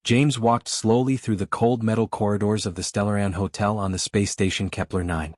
James walked slowly through the cold metal corridors of the Stellaran Hotel on the space station Kepler 9.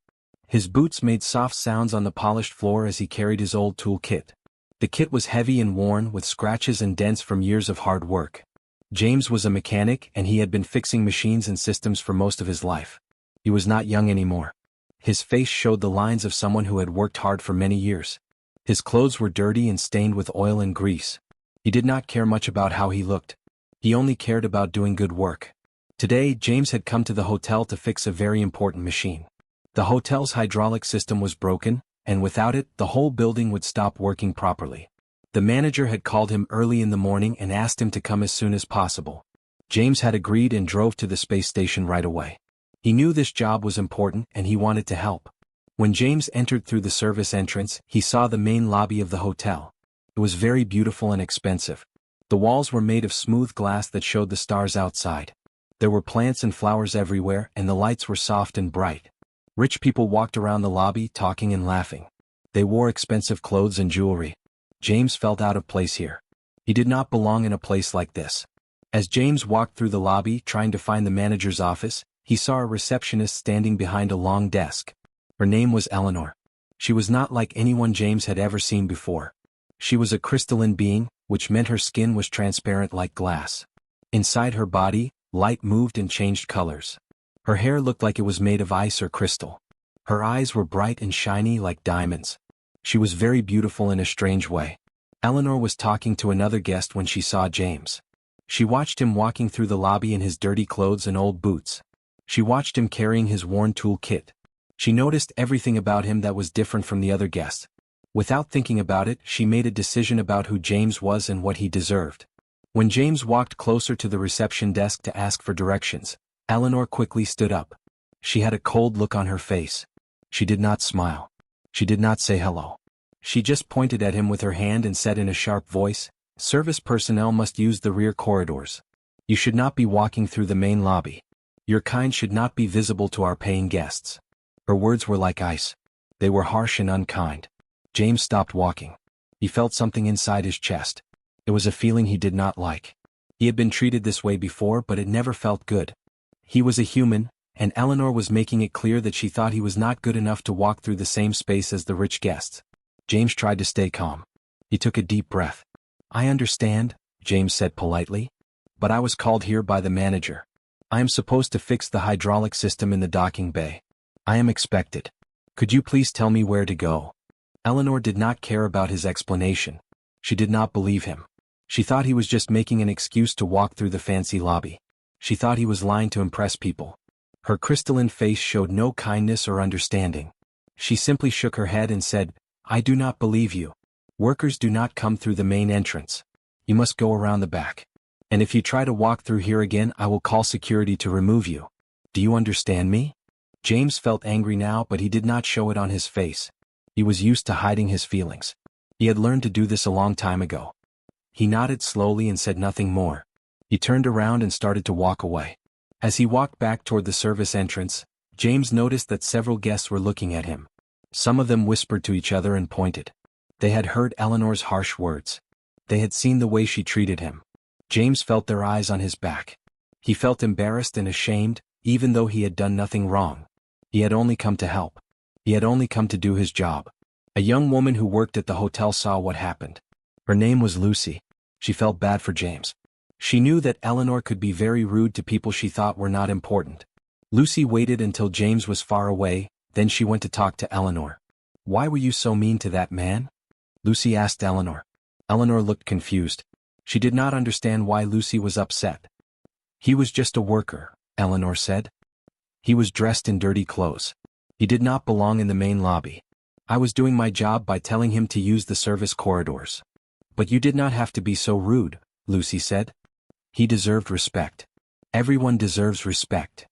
His boots made soft sounds on the polished floor as he carried his old tool kit. The kit was heavy and worn, with scratches and dents from years of hard work. James was a mechanic, and he had been fixing machines and systems for most of his life. He was not young anymore. His face showed the lines of someone who had worked hard for many years. His clothes were dirty and stained with oil and grease. He did not care much about how he looked. He only cared about doing good work. Today, James had come to the hotel to fix a very important machine. The hotel's hydraulic system was broken, and without it, the whole building would stop working properly. The manager had called him early in the morning and asked him to come as soon as possible. James had agreed and drove to the space station right away. He knew this job was important and he wanted to help. When James entered through the service entrance, he saw the main lobby of the hotel. It was very beautiful and expensive. The walls were made of smooth glass that showed the stars outside. There were plants and flowers everywhere, and the lights were soft and bright. Rich people walked around the lobby talking and laughing. They wore expensive clothes and jewelry. James felt out of place here. He did not belong in a place like this. As James walked through the lobby trying to find the manager's office, he saw a receptionist standing behind a long desk. Her name was Eleanor. She was not like anyone James had ever seen before. She was a crystalline being, which meant her skin was transparent like glass. Inside her body, light moved and changed colors. Her hair looked like it was made of ice or crystal. Her eyes were bright and shiny like diamonds. She was very beautiful in a strange way. Eleanor was talking to another guest when she saw James. She watched him walking through the lobby in his dirty clothes and old boots. She watched him carrying his worn tool kit. She noticed everything about him that was different from the other guests. Without thinking about it, she made a decision about who James was and what he deserved. When James walked closer to the reception desk to ask for directions, Eleanor quickly stood up. She had a cold look on her face. She did not smile. She did not say hello. She just pointed at him with her hand and said in a sharp voice, "Service personnel must use the rear corridors. You should not be walking through the main lobby. Your kind should not be visible to our paying guests." Her words were like ice. They were harsh and unkind. James stopped walking. He felt something inside his chest. It was a feeling he did not like. He had been treated this way before, but it never felt good. He was a human, and Eleanor was making it clear that she thought he was not good enough to walk through the same space as the rich guests. James tried to stay calm. He took a deep breath. "I understand," James said politely. "But I was called here by the manager. I am supposed to fix the hydraulic system in the docking bay. I am expected. Could you please tell me where to go?" Eleanor did not care about his explanation. She did not believe him. She thought he was just making an excuse to walk through the fancy lobby. She thought he was lying to impress people. Her crystalline face showed no kindness or understanding. She simply shook her head and said, "I do not believe you. Workers do not come through the main entrance. You must go around the back. And if you try to walk through here again, I will call security to remove you. Do you understand me?" James felt angry now, but he did not show it on his face. He was used to hiding his feelings. He had learned to do this a long time ago. He nodded slowly and said nothing more. He turned around and started to walk away. As he walked back toward the service entrance, James noticed that several guests were looking at him. Some of them whispered to each other and pointed. They had heard Eleanor's harsh words. They had seen the way she treated him. James felt their eyes on his back. He felt embarrassed and ashamed, even though he had done nothing wrong. He had only come to help. He had only come to do his job. A young woman who worked at the hotel saw what happened. Her name was Lucy. She felt bad for James. She knew that Eleanor could be very rude to people she thought were not important. Lucy waited until James was far away, then she went to talk to Eleanor. "Why were you so mean to that man?" Lucy asked Eleanor. Eleanor looked confused. She did not understand why Lucy was upset. "He was just a worker," Eleanor said. "He was dressed in dirty clothes. He did not belong in the main lobby. I was doing my job by telling him to use the service corridors." "But you did not have to be so rude," Lucy said. "He deserved respect. Everyone deserves respect."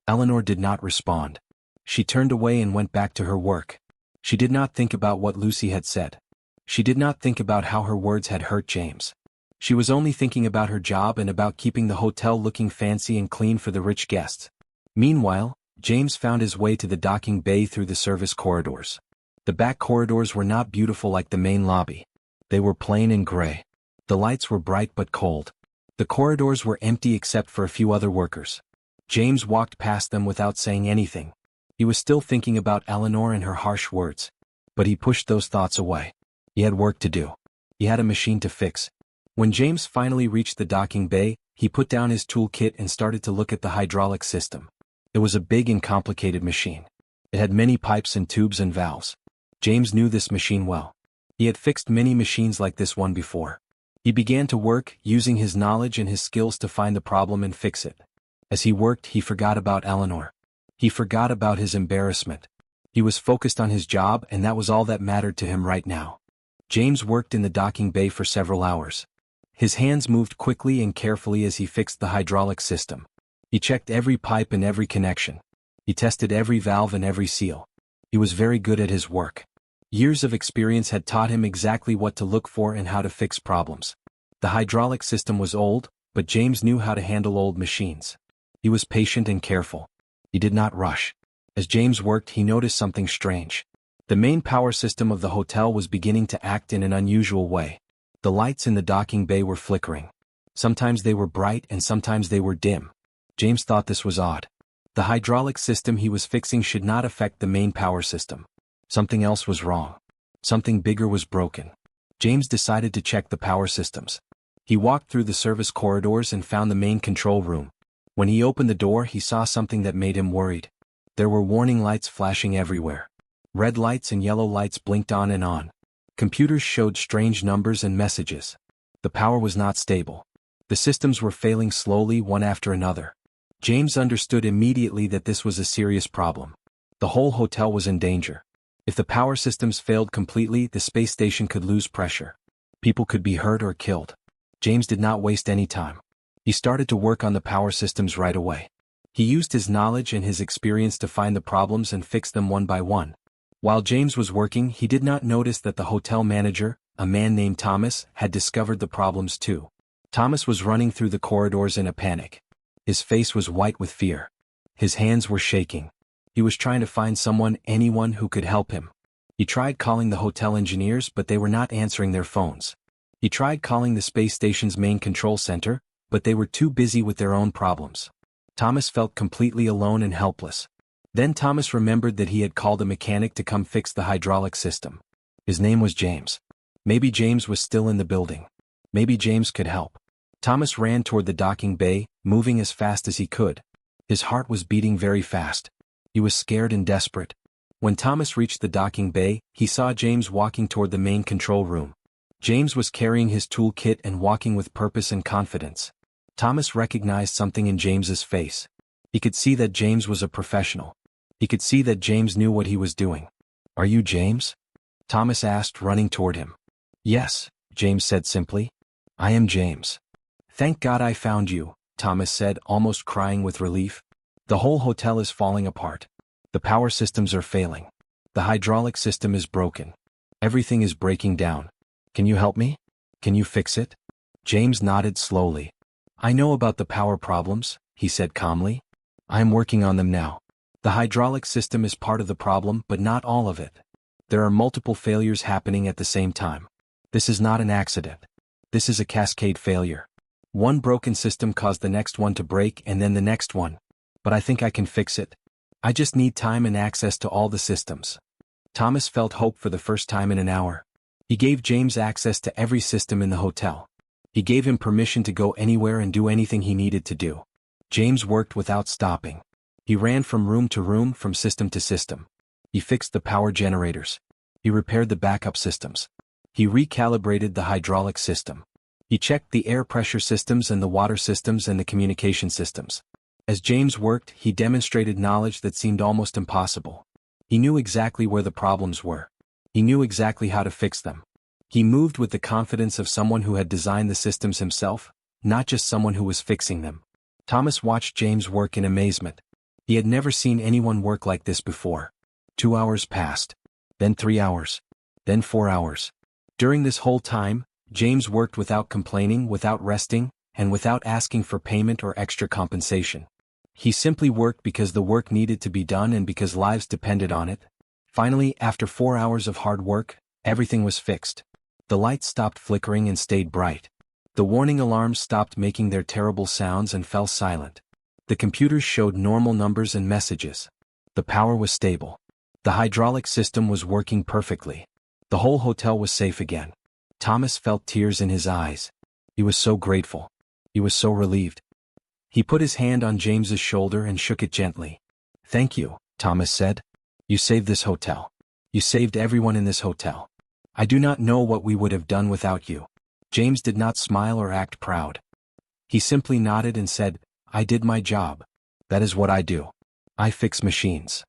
Eleanor did not respond. She turned away and went back to her work. She did not think about what Lucy had said. She did not think about how her words had hurt James. She was only thinking about her job and about keeping the hotel looking fancy and clean for the rich guests. Meanwhile, James found his way to the docking bay through the service corridors. The back corridors were not beautiful like the main lobby. They were plain and gray. The lights were bright but cold. The corridors were empty except for a few other workers. James walked past them without saying anything. He was still thinking about Eleanor and her harsh words. But he pushed those thoughts away. He had work to do. He had a machine to fix. When James finally reached the docking bay, he put down his toolkit and started to look at the hydraulic system. It was a big and complicated machine. It had many pipes and tubes and valves. James knew this machine well. He had fixed many machines like this one before. He began to work, using his knowledge and his skills to find the problem and fix it. As he worked, he forgot about Eleanor. He forgot about his embarrassment. He was focused on his job, and that was all that mattered to him right now. James worked in the docking bay for several hours. His hands moved quickly and carefully as he fixed the hydraulic system. He checked every pipe and every connection. He tested every valve and every seal. He was very good at his work. Years of experience had taught him exactly what to look for and how to fix problems. The hydraulic system was old, but James knew how to handle old machines. He was patient and careful. He did not rush. As James worked, he noticed something strange. The main power system of the hotel was beginning to act in an unusual way. The lights in the docking bay were flickering. Sometimes they were bright and sometimes they were dim. James thought this was odd. The hydraulic system he was fixing should not affect the main power system. Something else was wrong. Something bigger was broken. James decided to check the power systems. He walked through the service corridors and found the main control room. When he opened the door, he saw something that made him worried. There were warning lights flashing everywhere. Red lights and yellow lights blinked on and on. Computers showed strange numbers and messages. The power was not stable. The systems were failing slowly, one after another. James understood immediately that this was a serious problem. The whole hotel was in danger. If the power systems failed completely, the space station could lose pressure. People could be hurt or killed. James did not waste any time. He started to work on the power systems right away. He used his knowledge and his experience to find the problems and fix them one by one. While James was working, he did not notice that the hotel manager, a man named Thomas, had discovered the problems too. Thomas was running through the corridors in a panic. His face was white with fear. His hands were shaking. He was trying to find anyone who could help him. He tried calling the hotel engineers, but they were not answering their phones. He tried calling the space station's main control center, but they were too busy with their own problems. Thomas felt completely alone and helpless. Then Thomas remembered that he had called a mechanic to come fix the hydraulic system. His name was James. Maybe James was still in the building. Maybe James could help. Thomas ran toward the docking bay, moving as fast as he could. His heart was beating very fast. He was scared and desperate. When Thomas reached the docking bay, he saw James walking toward the main control room. James was carrying his toolkit and walking with purpose and confidence. Thomas recognized something in James's face. He could see that James was a professional. He could see that James knew what he was doing. "Are you James?" Thomas asked, running toward him. "Yes," James said simply. "I am James." "Thank God I found you," Thomas said, almost crying with relief. "The whole hotel is falling apart. The power systems are failing. The hydraulic system is broken. Everything is breaking down. Can you help me? Can you fix it?" James nodded slowly. "I know about the power problems," he said calmly. "I am working on them now. The hydraulic system is part of the problem, but not all of it. There are multiple failures happening at the same time. This is not an accident. This is a cascade failure. One broken system caused the next one to break and then the next one. But I think I can fix it. I just need time and access to all the systems." Thomas felt hope for the first time in an hour. He gave James access to every system in the hotel. He gave him permission to go anywhere and do anything he needed to do. James worked without stopping. He ran from room to room, from system to system. He fixed the power generators. He repaired the backup systems. He recalibrated the hydraulic system. He checked the air pressure systems and the water systems and the communication systems. As James worked, he demonstrated knowledge that seemed almost impossible. He knew exactly where the problems were. He knew exactly how to fix them. He moved with the confidence of someone who had designed the systems himself, not just someone who was fixing them. Thomas watched James work in amazement. He had never seen anyone work like this before. 2 hours passed. Then 3 hours. Then 4 hours. During this whole time, James worked without complaining, without resting, and without asking for payment or extra compensation. He simply worked because the work needed to be done and because lives depended on it. Finally, after 4 hours of hard work, everything was fixed. The lights stopped flickering and stayed bright. The warning alarms stopped making their terrible sounds and fell silent. The computers showed normal numbers and messages. The power was stable. The hydraulic system was working perfectly. The whole hotel was safe again. Thomas felt tears in his eyes. He was so grateful. He was so relieved. He put his hand on James's shoulder and shook it gently. "Thank you," Thomas said. "You saved this hotel. You saved everyone in this hotel. I do not know what we would have done without you." James did not smile or act proud. He simply nodded and said, "I did my job. That is what I do. I fix machines."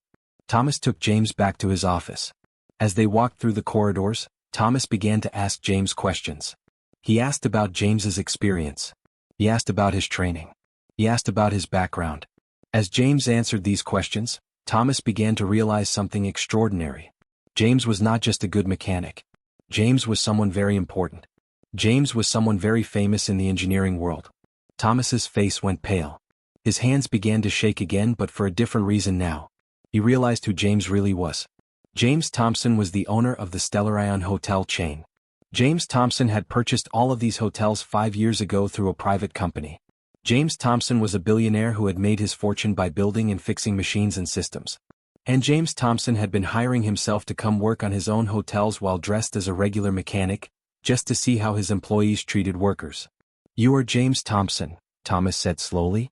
Thomas took James back to his office. As they walked through the corridors, Thomas began to ask James questions. He asked about James's experience. He asked about his training. He asked about his background. As James answered these questions, Thomas began to realize something extraordinary. James was not just a good mechanic. James was someone very important. James was someone very famous in the engineering world. Thomas's face went pale. His hands began to shake again, but for a different reason now. He realized who James really was. James Thompson was the owner of the Stellarion hotel chain. James Thompson had purchased all of these hotels 5 years ago through a private company. James Thompson was a billionaire who had made his fortune by building and fixing machines and systems. And James Thompson had been hiring himself to come work on his own hotels while dressed as a regular mechanic, just to see how his employees treated workers. "You are James Thompson," Thomas said slowly.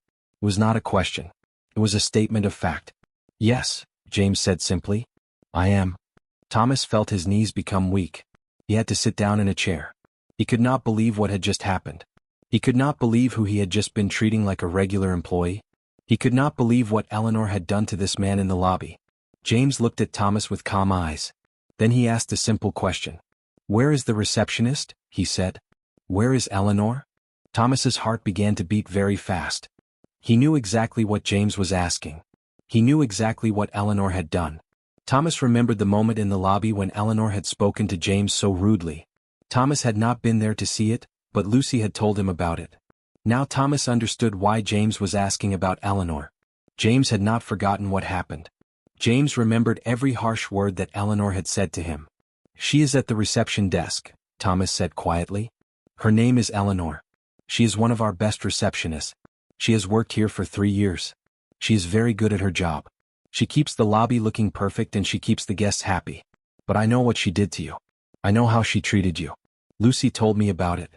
It was not a question. It was a statement of fact. "Yes," James said simply. "I am." Thomas felt his knees become weak. He had to sit down in a chair. He could not believe what had just happened. He could not believe who he had just been treating like a regular employee. He could not believe what Eleanor had done to this man in the lobby. James looked at Thomas with calm eyes. Then he asked a simple question. "Where is the receptionist?" he said. "Where is Eleanor?" Thomas's heart began to beat very fast. He knew exactly what James was asking. He knew exactly what Eleanor had done. Thomas remembered the moment in the lobby when Eleanor had spoken to James so rudely. Thomas had not been there to see it, but Lucy had told him about it. Now Thomas understood why James was asking about Eleanor. James had not forgotten what happened. James remembered every harsh word that Eleanor had said to him. "She is at the reception desk," Thomas said quietly. "Her name is Eleanor. She is one of our best receptionists. She has worked here for 3 years. She is very good at her job. She keeps the lobby looking perfect and she keeps the guests happy. But I know what she did to you. I know how she treated you. Lucy told me about it."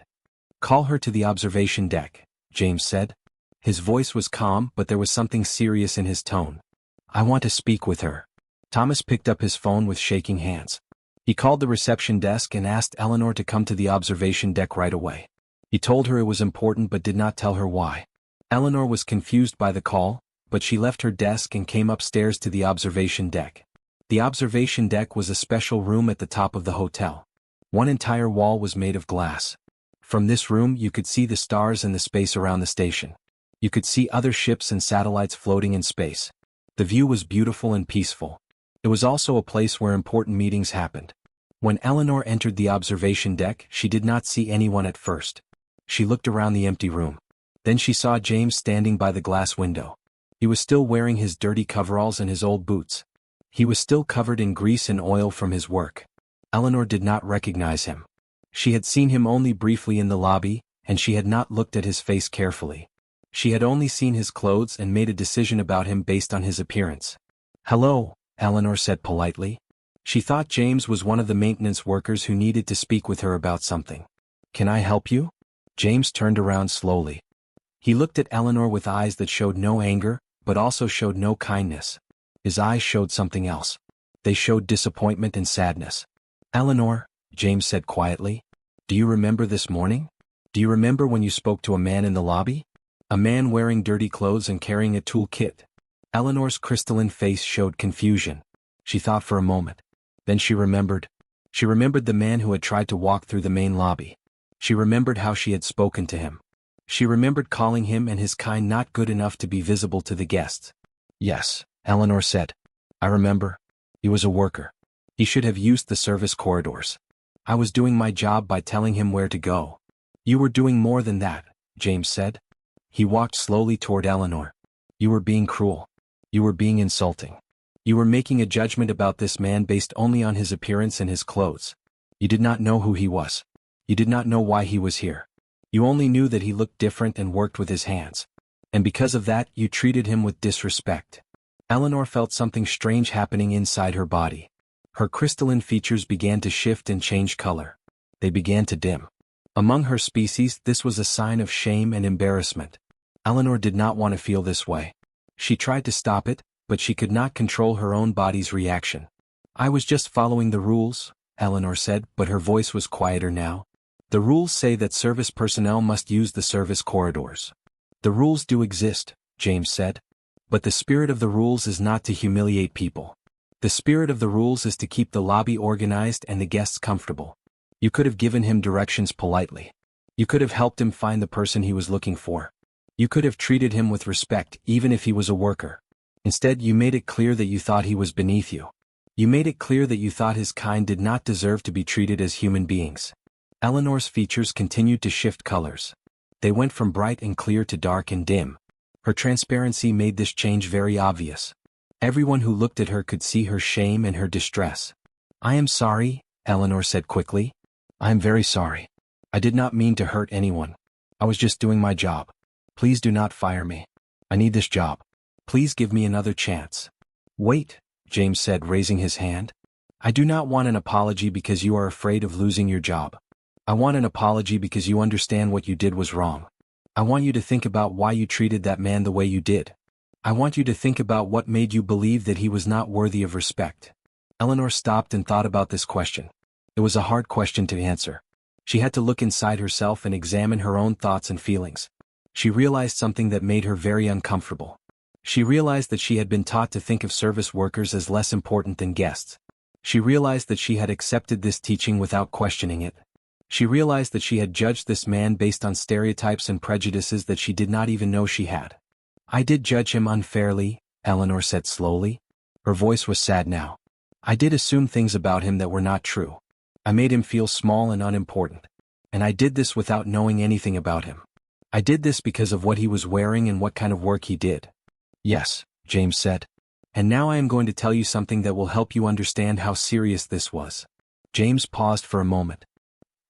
"Call her to the observation deck," James said. His voice was calm, but there was something serious in his tone. "I want to speak with her." Thomas picked up his phone with shaking hands. He called the reception desk and asked Eleanor to come to the observation deck right away. He told her it was important but did not tell her why. Eleanor was confused by the call, but she left her desk and came upstairs to the observation deck. The observation deck was a special room at the top of the hotel. One entire wall was made of glass. From this room you could see the stars and the space around the station. You could see other ships and satellites floating in space. The view was beautiful and peaceful. It was also a place where important meetings happened. When Eleanor entered the observation deck, she did not see anyone at first. She looked around the empty room. Then she saw James standing by the glass window. He was still wearing his dirty coveralls and his old boots. He was still covered in grease and oil from his work. Eleanor did not recognize him. She had seen him only briefly in the lobby, and she had not looked at his face carefully. She had only seen his clothes and made a decision about him based on his appearance. "Hello," Eleanor said politely. She thought James was one of the maintenance workers who needed to speak with her about something. "Can I help you?" James turned around slowly. He looked at Eleanor with eyes that showed no anger, but also showed no kindness. His eyes showed something else. They showed disappointment and sadness. "Eleanor," James said quietly, "do you remember this morning? Do you remember when you spoke to a man in the lobby? A man wearing dirty clothes and carrying a tool kit?" Eleanor's crystalline face showed confusion. She thought for a moment. Then she remembered. She remembered the man who had tried to walk through the main lobby. She remembered how she had spoken to him. She remembered calling him and his kind not good enough to be visible to the guests. "Yes," Eleanor said. "I remember. He was a worker. He should have used the service corridors. I was doing my job by telling him where to go." "You were doing more than that," James said. He walked slowly toward Eleanor. "You were being cruel. You were being insulting. You were making a judgment about this man based only on his appearance and his clothes. You did not know who he was. You did not know why he was here. You only knew that he looked different and worked with his hands. And because of that, you treated him with disrespect. Eleanor felt something strange happening inside her body. Her crystalline features began to shift and change color. They began to dim. Among her species, this was a sign of shame and embarrassment. Eleanor did not want to feel this way. She tried to stop it, but she could not control her own body's reaction. I was just following the rules, Eleanor said, but her voice was quieter now. The rules say that service personnel must use the service corridors. The rules do exist, James said. But the spirit of the rules is not to humiliate people. The spirit of the rules is to keep the lobby organized and the guests comfortable. You could have given him directions politely. You could have helped him find the person he was looking for. You could have treated him with respect even if he was a worker. Instead, you made it clear that you thought he was beneath you. You made it clear that you thought his kind did not deserve to be treated as human beings. Eleanor's features continued to shift colors. They went from bright and clear to dark and dim. Her transparency made this change very obvious. Everyone who looked at her could see her shame and her distress. I am sorry, Eleanor said quickly. I am very sorry. I did not mean to hurt anyone. I was just doing my job. Please do not fire me. I need this job. Please give me another chance. Wait, James said, raising his hand. I do not want an apology because you are afraid of losing your job. I want an apology because you understand what you did was wrong. I want you to think about why you treated that man the way you did. I want you to think about what made you believe that he was not worthy of respect. Eleanor stopped and thought about this question. It was a hard question to answer. She had to look inside herself and examine her own thoughts and feelings. She realized something that made her very uncomfortable. She realized that she had been taught to think of service workers as less important than guests. She realized that she had accepted this teaching without questioning it. She realized that she had judged this man based on stereotypes and prejudices that she did not even know she had. I did judge him unfairly, Eleanor said slowly. Her voice was sad now. I did assume things about him that were not true. I made him feel small and unimportant. And I did this without knowing anything about him. I did this because of what he was wearing and what kind of work he did. Yes, James said. And now I am going to tell you something that will help you understand how serious this was. James paused for a moment.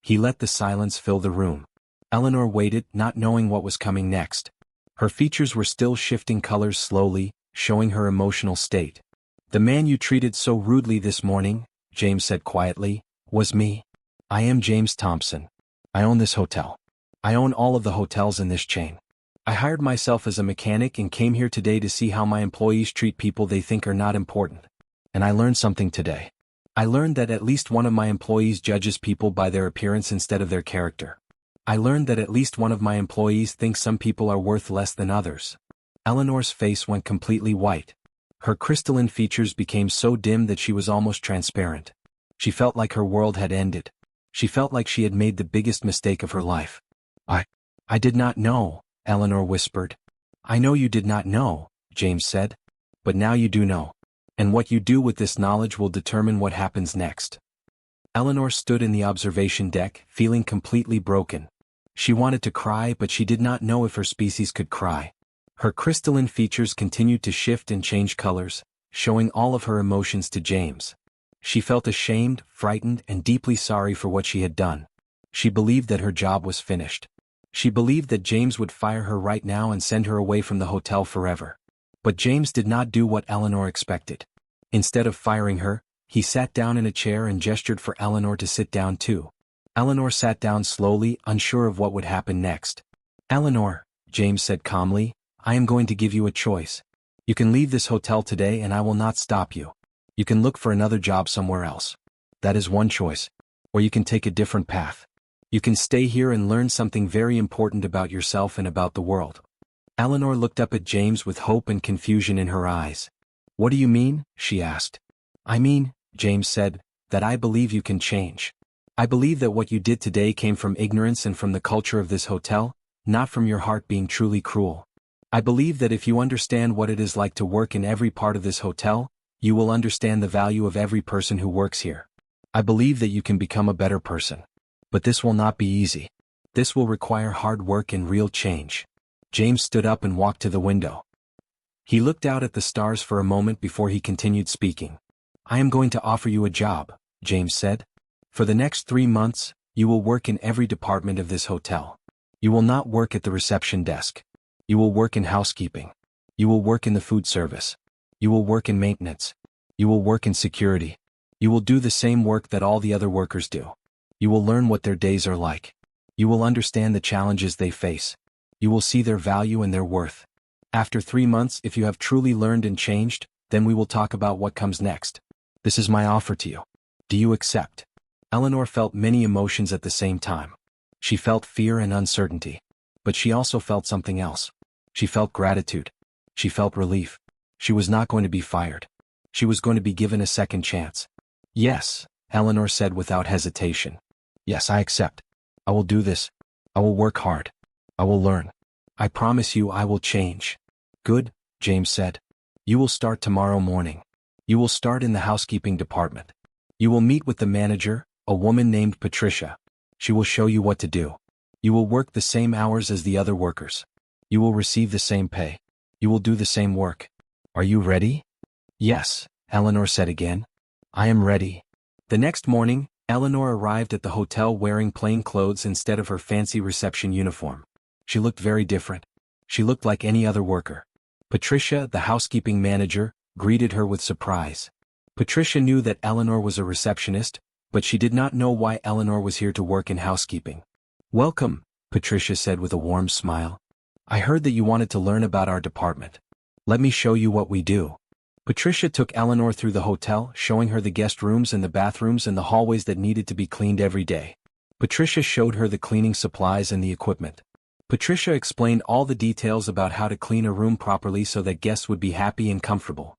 He let the silence fill the room. Eleanor waited, not knowing what was coming next. Her features were still shifting colors slowly, showing her emotional state. The man you treated so rudely this morning, James said quietly, was me. I am James Thompson. I own this hotel. I own all of the hotels in this chain. I hired myself as a mechanic and came here today to see how my employees treat people they think are not important. And I learned something today. I learned that at least one of my employees judges people by their appearance instead of their character. I learned that at least one of my employees thinks some people are worth less than others. Eleanor's face went completely white. Her crystalline features became so dim that she was almost transparent. She felt like her world had ended. She felt like she had made the biggest mistake of her life. I did not know, Eleanor whispered. I know you did not know, James said. But now you do know. And what you do with this knowledge will determine what happens next. Eleanor stood in the observation deck, feeling completely broken. She wanted to cry, but she did not know if her species could cry. Her crystalline features continued to shift and change colors, showing all of her emotions to James. She felt ashamed, frightened, and deeply sorry for what she had done. She believed that her job was finished. She believed that James would fire her right now and send her away from the hotel forever. But James did not do what Eleanor expected. Instead of firing her, he sat down in a chair and gestured for Eleanor to sit down too. Eleanor sat down slowly, unsure of what would happen next. Eleanor, James said calmly, I am going to give you a choice. You can leave this hotel today and I will not stop you. You can look for another job somewhere else. That is one choice. Or you can take a different path. You can stay here and learn something very important about yourself and about the world. Eleanor looked up at James with hope and confusion in her eyes. What do you mean? She asked. I mean, James said, that I believe you can change. I believe that what you did today came from ignorance and from the culture of this hotel, not from your heart being truly cruel. I believe that if you understand what it is like to work in every part of this hotel, you will understand the value of every person who works here. I believe that you can become a better person. But this will not be easy. This will require hard work and real change. James stood up and walked to the window. He looked out at the stars for a moment before he continued speaking. I am going to offer you a job, James said. For the next 3 months, you will work in every department of this hotel. You will not work at the reception desk. You will work in housekeeping. You will work in the food service. You will work in maintenance. You will work in security. You will do the same work that all the other workers do. You will learn what their days are like. You will understand the challenges they face. You will see their value and their worth. After 3 months, if you have truly learned and changed, then we will talk about what comes next. This is my offer to you. Do you accept? Eleanor felt many emotions at the same time. She felt fear and uncertainty. But she also felt something else. She felt gratitude. She felt relief. She was not going to be fired. She was going to be given a second chance. Yes, Eleanor said without hesitation. Yes, I accept. I will do this. I will work hard. I will learn. I promise you I will change. Good, James said. You will start tomorrow morning. You will start in the housekeeping department. You will meet with the manager, a woman named Patricia. She will show you what to do. You will work the same hours as the other workers. You will receive the same pay. You will do the same work. Are you ready? Yes, Eleanor said again. I am ready. The next morning, Eleanor arrived at the hotel wearing plain clothes instead of her fancy reception uniform. She looked very different. She looked like any other worker. Patricia, the housekeeping manager, greeted her with surprise. Patricia knew that Eleanor was a receptionist, but she did not know why Eleanor was here to work in housekeeping. Welcome, Patricia said with a warm smile. I heard that you wanted to learn about our department. Let me show you what we do. Patricia took Eleanor through the hotel, showing her the guest rooms and the bathrooms and the hallways that needed to be cleaned every day. Patricia showed her the cleaning supplies and the equipment. Patricia explained all the details about how to clean a room properly so that guests would be happy and comfortable.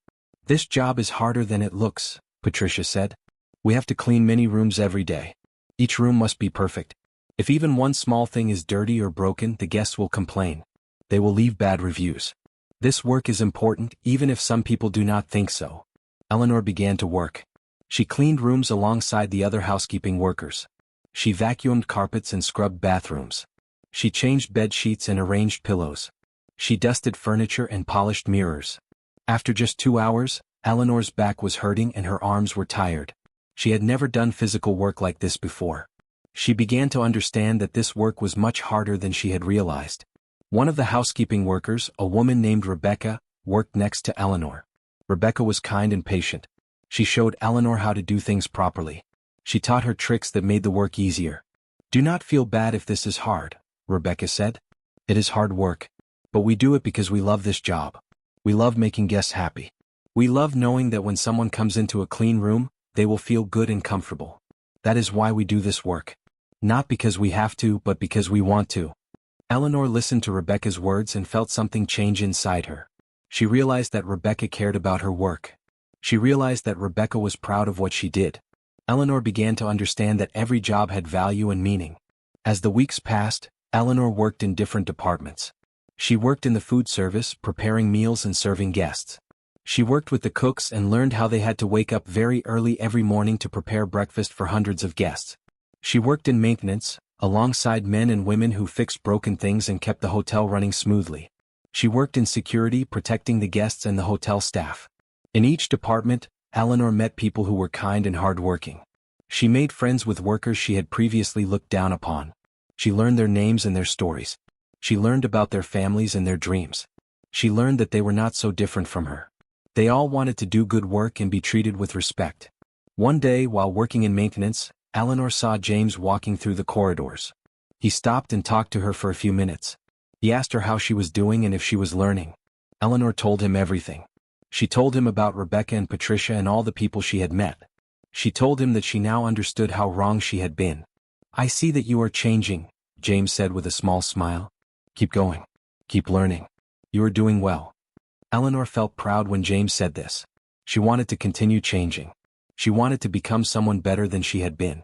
This job is harder than it looks, Patricia said. We have to clean many rooms every day. Each room must be perfect. If even one small thing is dirty or broken, the guests will complain. They will leave bad reviews. This work is important, even if some people do not think so. Eleanor began to work. She cleaned rooms alongside the other housekeeping workers. She vacuumed carpets and scrubbed bathrooms. She changed bed sheets and arranged pillows. She dusted furniture and polished mirrors. After just 2 hours, Eleanor's back was hurting and her arms were tired. She had never done physical work like this before. She began to understand that this work was much harder than she had realized. One of the housekeeping workers, a woman named Rebecca, worked next to Eleanor. Rebecca was kind and patient. She showed Eleanor how to do things properly. She taught her tricks that made the work easier. Do not feel bad if this is hard, Rebecca said. It is hard work. But we do it because we love this job. We love making guests happy. We love knowing that when someone comes into a clean room, they will feel good and comfortable. That is why we do this work. Not because we have to, but because we want to. Eleanor listened to Rebecca's words and felt something change inside her. She realized that Rebecca cared about her work. She realized that Rebecca was proud of what she did. Eleanor began to understand that every job had value and meaning. As the weeks passed, Eleanor worked in different departments. She worked in the food service, preparing meals and serving guests. She worked with the cooks and learned how they had to wake up very early every morning to prepare breakfast for hundreds of guests. She worked in maintenance, alongside men and women who fixed broken things and kept the hotel running smoothly. She worked in security, protecting the guests and the hotel staff. In each department, Eleanor met people who were kind and hardworking. She made friends with workers she had previously looked down upon. She learned their names and their stories. She learned about their families and their dreams. She learned that they were not so different from her. They all wanted to do good work and be treated with respect. One day, while working in maintenance, Eleanor saw James walking through the corridors. He stopped and talked to her for a few minutes. He asked her how she was doing and if she was learning. Eleanor told him everything. She told him about Rebecca and Patricia and all the people she had met. She told him that she now understood how wrong she had been. I see that you are changing, James said with a small smile. Keep going. Keep learning. You are doing well. Eleanor felt proud when James said this. She wanted to continue changing. She wanted to become someone better than she had been.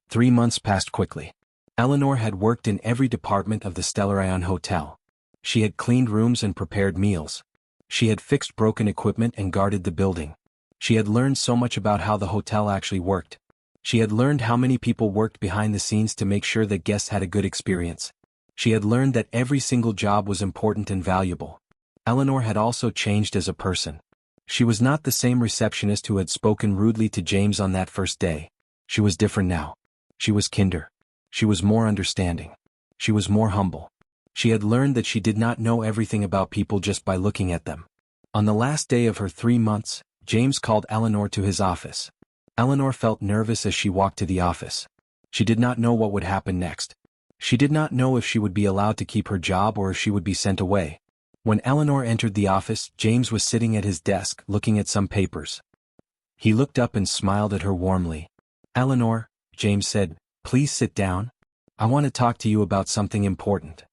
3 months passed quickly. Eleanor had worked in every department of the Stellarion Hotel. She had cleaned rooms and prepared meals. She had fixed broken equipment and guarded the building. She had learned so much about how the hotel actually worked. She had learned how many people worked behind the scenes to make sure that guests had a good experience. She had learned that every single job was important and valuable. Eleanor had also changed as a person. She was not the same receptionist who had spoken rudely to James on that first day. She was different now. She was kinder. She was more understanding. She was more humble. She had learned that she did not know everything about people just by looking at them. On the last day of her 3 months, James called Eleanor to his office. Eleanor felt nervous as she walked to the office. She did not know what would happen next. She did not know if she would be allowed to keep her job or if she would be sent away. When Eleanor entered the office, James was sitting at his desk looking at some papers. He looked up and smiled at her warmly. "Eleanor," James said, "please sit down. I want to talk to you about something important."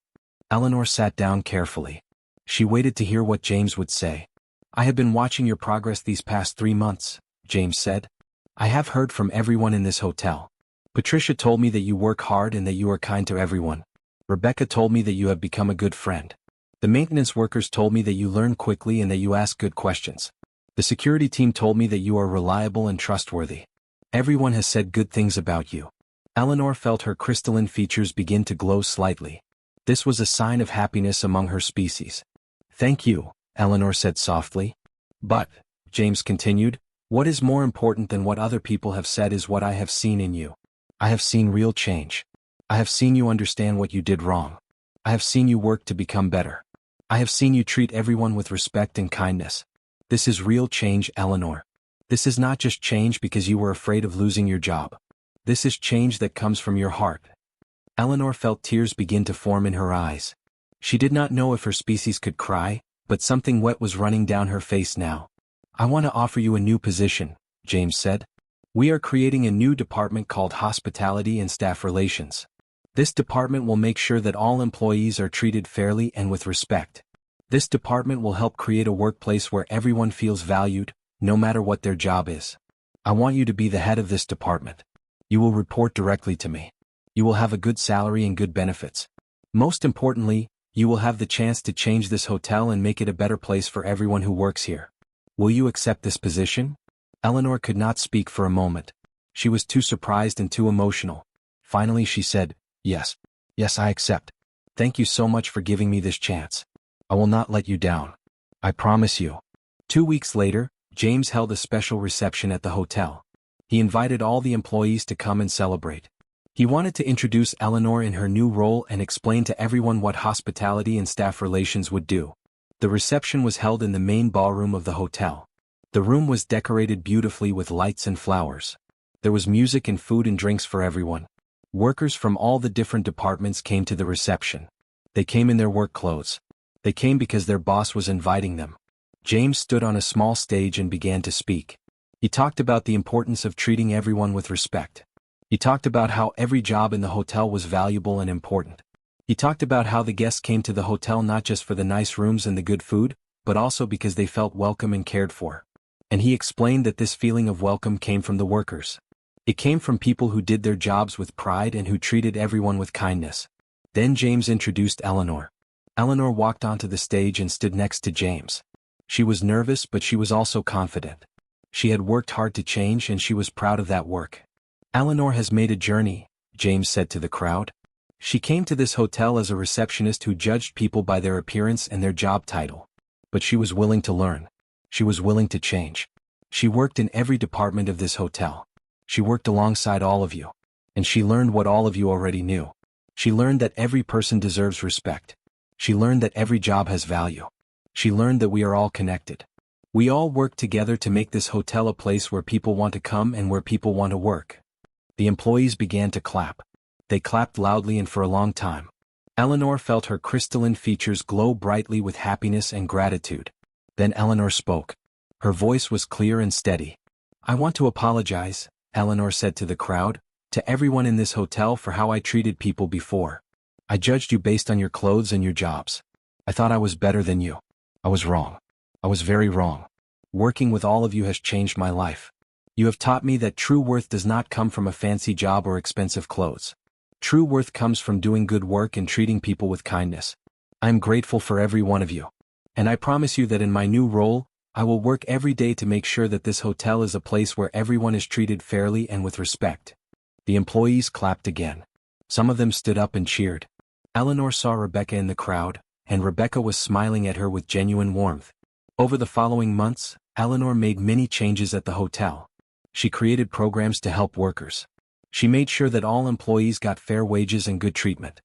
Eleanor sat down carefully. She waited to hear what James would say. "I have been watching your progress these past 3 months," James said. "I have heard from everyone in this hotel. Patricia told me that you work hard and that you are kind to everyone. Rebecca told me that you have become a good friend. The maintenance workers told me that you learn quickly and that you ask good questions. The security team told me that you are reliable and trustworthy. Everyone has said good things about you." Eleanor felt her crystalline features begin to glow slightly. This was a sign of happiness among her species. "Thank you," Eleanor said softly. "But," James continued, "what is more important than what other people have said is what I have seen in you. I have seen real change. I have seen you understand what you did wrong. I have seen you work to become better. I have seen you treat everyone with respect and kindness. This is real change, Eleanor. This is not just change because you were afraid of losing your job. This is change that comes from your heart." Eleanor felt tears begin to form in her eyes. She did not know if her species could cry, but something wet was running down her face now. "I want to offer you a new position," James said. "We are creating a new department called Hospitality and Staff Relations. This department will make sure that all employees are treated fairly and with respect. This department will help create a workplace where everyone feels valued, no matter what their job is. I want you to be the head of this department. You will report directly to me. You will have a good salary and good benefits. Most importantly, you will have the chance to change this hotel and make it a better place for everyone who works here. Will you accept this position?" Eleanor could not speak for a moment. She was too surprised and too emotional. Finally she said, "Yes. Yes, I accept. Thank you so much for giving me this chance. I will not let you down. I promise you." 2 weeks later, James held a special reception at the hotel. He invited all the employees to come and celebrate. He wanted to introduce Eleanor in her new role and explain to everyone what hospitality and staff relations would do. The reception was held in the main ballroom of the hotel. The room was decorated beautifully with lights and flowers. There was music and food and drinks for everyone. Workers from all the different departments came to the reception. They came in their work clothes. They came because their boss was inviting them. James stood on a small stage and began to speak. He talked about the importance of treating everyone with respect. He talked about how every job in the hotel was valuable and important. He talked about how the guests came to the hotel not just for the nice rooms and the good food, but also because they felt welcome and cared for. And he explained that this feeling of welcome came from the workers. It came from people who did their jobs with pride and who treated everyone with kindness. Then James introduced Eleanor. Eleanor walked onto the stage and stood next to James. She was nervous, but she was also confident. She had worked hard to change and she was proud of that work. "Eleanor has made a journey," James said to the crowd. "She came to this hotel as a receptionist who judged people by their appearance and their job title. But she was willing to learn. She was willing to change. She worked in every department of this hotel. She worked alongside all of you. And she learned what all of you already knew. She learned that every person deserves respect. She learned that every job has value. She learned that we are all connected. We all work together to make this hotel a place where people want to come and where people want to work." The employees began to clap. They clapped loudly and for a long time. Eleanor felt her crystalline features glow brightly with happiness and gratitude. Then Eleanor spoke. Her voice was clear and steady. "I want to apologize," Eleanor said to the crowd, "to everyone in this hotel for how I treated people before. I judged you based on your clothes and your jobs. I thought I was better than you. I was wrong. I was very wrong. Working with all of you has changed my life. You have taught me that true worth does not come from a fancy job or expensive clothes. True worth comes from doing good work and treating people with kindness. I am grateful for every one of you. And I promise you that in my new role, I will work every day to make sure that this hotel is a place where everyone is treated fairly and with respect." The employees clapped again. Some of them stood up and cheered. Eleanor saw Rebecca in the crowd, and Rebecca was smiling at her with genuine warmth. Over the following months, Eleanor made many changes at the hotel. She created programs to help workers. She made sure that all employees got fair wages and good treatment.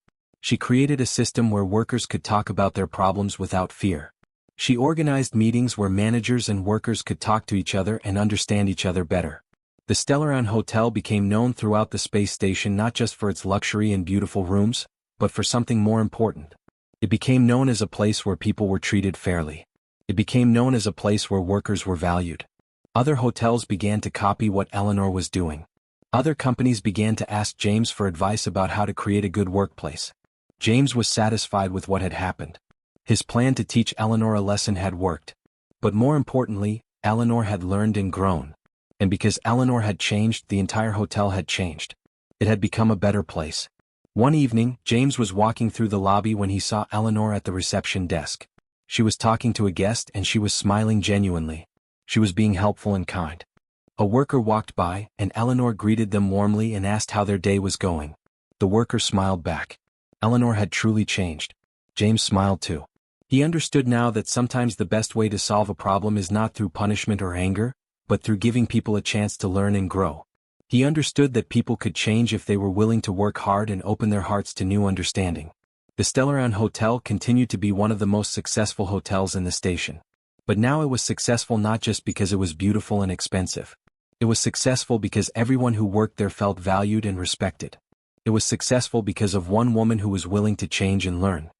She created a system where workers could talk about their problems without fear. She organized meetings where managers and workers could talk to each other and understand each other better. The Stellaround Hotel became known throughout the space station not just for its luxury and beautiful rooms, but for something more important. It became known as a place where people were treated fairly. It became known as a place where workers were valued. Other hotels began to copy what Eleanor was doing. Other companies began to ask James for advice about how to create a good workplace. James was satisfied with what had happened. His plan to teach Eleanor a lesson had worked. But more importantly, Eleanor had learned and grown. And because Eleanor had changed, the entire hotel had changed. It had become a better place. One evening, James was walking through the lobby when he saw Eleanor at the reception desk. She was talking to a guest and she was smiling genuinely. She was being helpful and kind. A worker walked by, and Eleanor greeted them warmly and asked how their day was going. The worker smiled back. Eleanor had truly changed. James smiled too. He understood now that sometimes the best way to solve a problem is not through punishment or anger, but through giving people a chance to learn and grow. He understood that people could change if they were willing to work hard and open their hearts to new understanding. The Stellaround Hotel continued to be one of the most successful hotels in the station. But now it was successful not just because it was beautiful and expensive. It was successful because everyone who worked there felt valued and respected. It was successful because of one woman who was willing to change and learn.